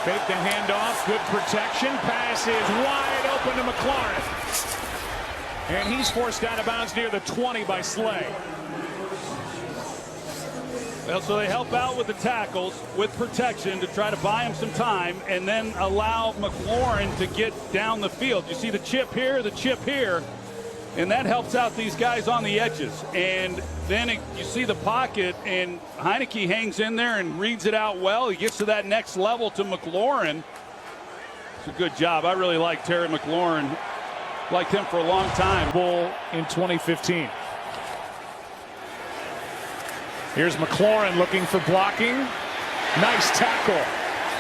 Fake the handoff, good protection. Pass is wide open to McLaurin. And he's forced out of bounds near the 20 by Slay. Well, so they help out with the tackles, with protection to try to buy him some time, and then allow McLaurin to get down the field. You see the chip here, and that helps out these guys on the edges. And then you see the pocket, and Heineke hangs in there and reads it out well. He gets to that next level to McLaurin. It's a good job. I really like Terry McLaurin. Liked him for a long time. Bull in 2015. Here's McLaurin looking for blocking. Nice tackle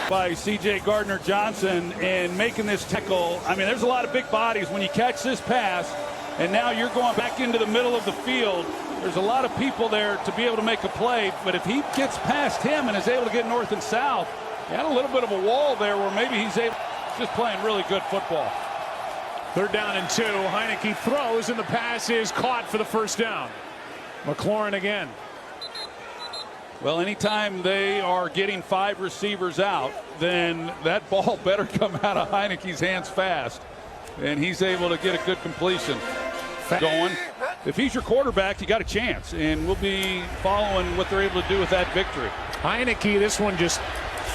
by C.J. Gardner-Johnson, and making this tackle. I mean, there's a lot of big bodies when you catch this pass, and now you're going back into the middle of the field. There's a lot of people there to be able to make a play, but if he gets past him and is able to get north and south, he had a little bit of a wall there where maybe he's just playing really good football. 3rd down and 2. Heineke throws, and the pass is caught for the first down. McLaurin again. Well, anytime they are getting 5 receivers out, then that ball better come out of Heineke's hands fast, and he's able to get a good completion going. If he's your quarterback, you got a chance, and we'll be following what they're able to do with that victory. Heineke, this one just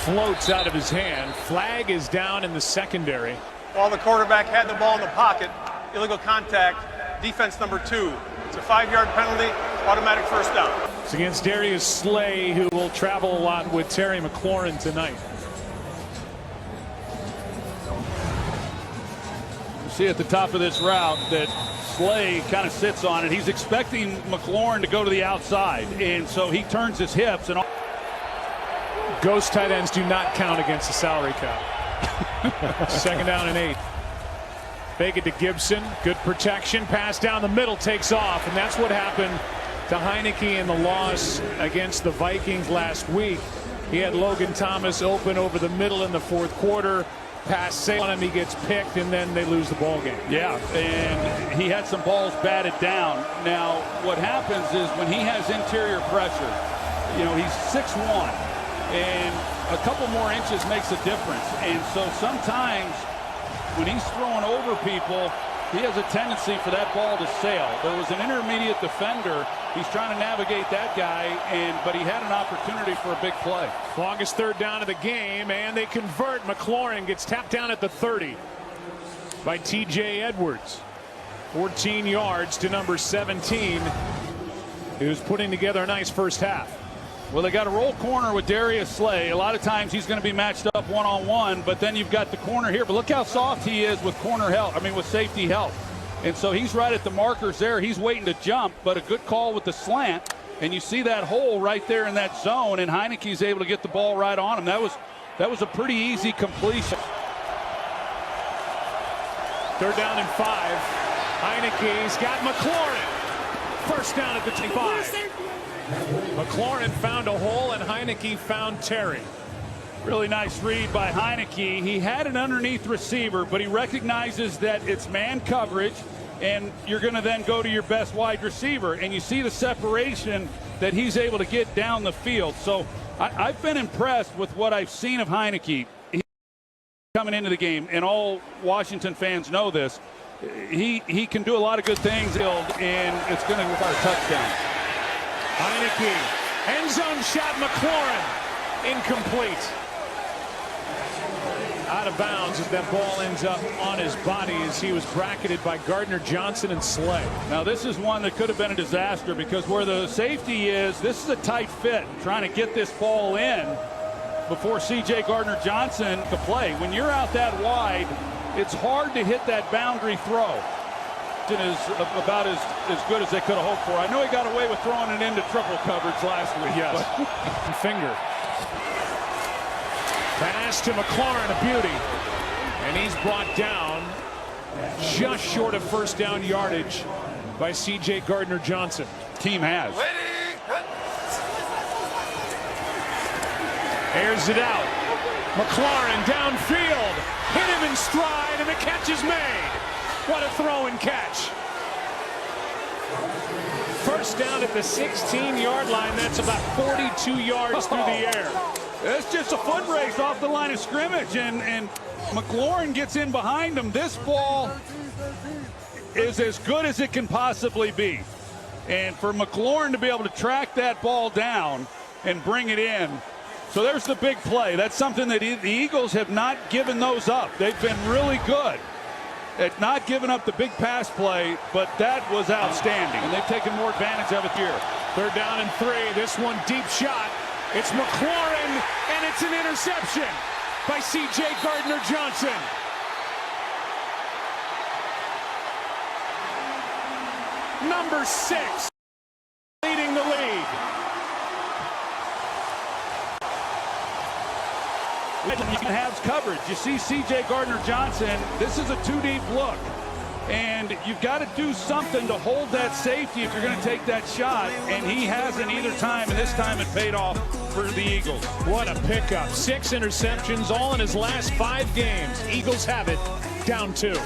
floats out of his hand. Flag is down in the secondary. While the quarterback had the ball in the pocket, illegal contact, defense number 2. It's a 5-yard penalty, automatic first down. It's against Darius Slay, who will travel a lot with Terry McLaurin tonight. You see at the top of this route that Slay kind of sits on it. He's expecting McLaurin to go to the outside, and so he turns his hips. And ghost tight ends do not count against the salary cap. 2nd down and 8. Fake it to Gibson. Good protection. Pass down the middle, takes off. And that's what happened to Heineke in the loss against the Vikings last week. He had Logan Thomas open over the middle in the 4th quarter. Pass sail on him, he gets picked, and then they lose the ball game. Yeah, and he had some balls batted down. Now, what happens is when he has interior pressure, you know, he's 6'1", and a couple more inches makes a difference. And so sometimes when he's throwing over people, he has a tendency for that ball to sail. There was an intermediate defender. He's trying to navigate that guy, but he had an opportunity for a big play. Longest 3rd down of the game, and they convert. McLaurin gets tapped down at the 30 by T.J. Edwards. 14 yards to number 17, who's putting together a nice first half. Well, they got a roll corner with Darius Slay. A lot of times he's going to be matched up one-on-one, but then you've got the corner here. But look how soft he is with corner help. I mean, with safety help. And so he's right at the markers there. He's waiting to jump, but a good call with the slant. And you see that hole right there in that zone, and Heineke's able to get the ball right on him. That was a pretty easy completion. 3rd down and 5. Heineke's got McLaurin. 1st down at the 25. McLaurin found a hole, and Heineke found Terry. Really nice read by Heineke. He had an underneath receiver, but he recognizes that it's man coverage, and you're going to then go to your best wide receiver. And you see the separation that he's able to get down the field. So I've been impressed with what I've seen of Heineke. He's coming into the game, and all Washington fans know this. He can do a lot of good things, and it's going to require a touchdown. Heineke, end zone shot, McLaurin, incomplete. Out of bounds as that ball ends up on his body as he was bracketed by Gardner-Johnson and Slay. Now this is one that could have been a disaster, because where the safety is, this is a tight fit, trying to get this ball in before C.J. Gardner-Johnson to play. When you're out that wide, it's hard to hit that boundary throw. Is about as good as they could have hoped for. I know he got away with throwing it into triple coverage last week. Yes. Finger. Pass to McLaurin, a beauty. And he's brought down just short of 1st down yardage by C.J. Gardner-Johnson. Team has. Airs it out. McLaurin downfield. Hit him in stride, and the catch is made. What a throw and catch. 1st down at the 16-yard line. That's about 42 yards through the air. It's just a foot race off the line of scrimmage, and McLaurin gets in behind him. This ball is as good as it can possibly be. And for McLaurin to be able to track that ball down and bring it in. So there's the big play. That's something that the Eagles have not given those up. They've been really good at not giving up the big pass play, but that was outstanding. And they've taken more advantage of it here. 3rd down and 3. This one deep shot. It's McLaurin, and it's an interception by C.J. Gardner-Johnson. Number 6 leading the league. You can have coverage. You see C.J. Gardner-Johnson. This is a 2-deep look. And you've got to do something to hold that safety if you're going to take that shot. And he hasn't either time, and this time it paid off for the Eagles. What a pickup. 6 interceptions, all in his last 5 games. Eagles have it down 2.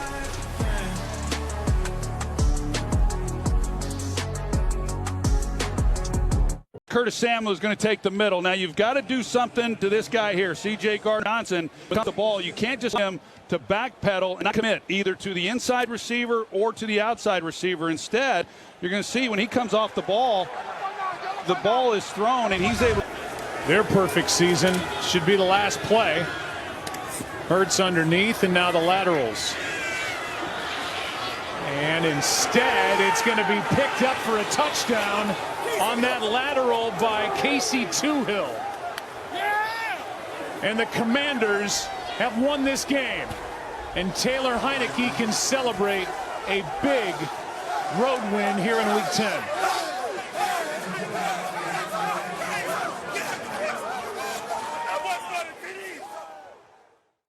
Curtis Samuel is going to take the middle. Now you've got to do something to this guy here, C.J. Gardner-Johnson. Without the ball, you can't just let him to backpedal and not commit either to the inside receiver or to the outside receiver. Instead, you're going to see when he comes off the ball is thrown and he's able. Their perfect season should be the last play. Hurts underneath, and now the laterals. And instead, it's going to be picked up for a touchdown on that lateral by Casey Toohill. And the Commanders have won this game. And Taylor Heineke can celebrate a big road win here in Week 10.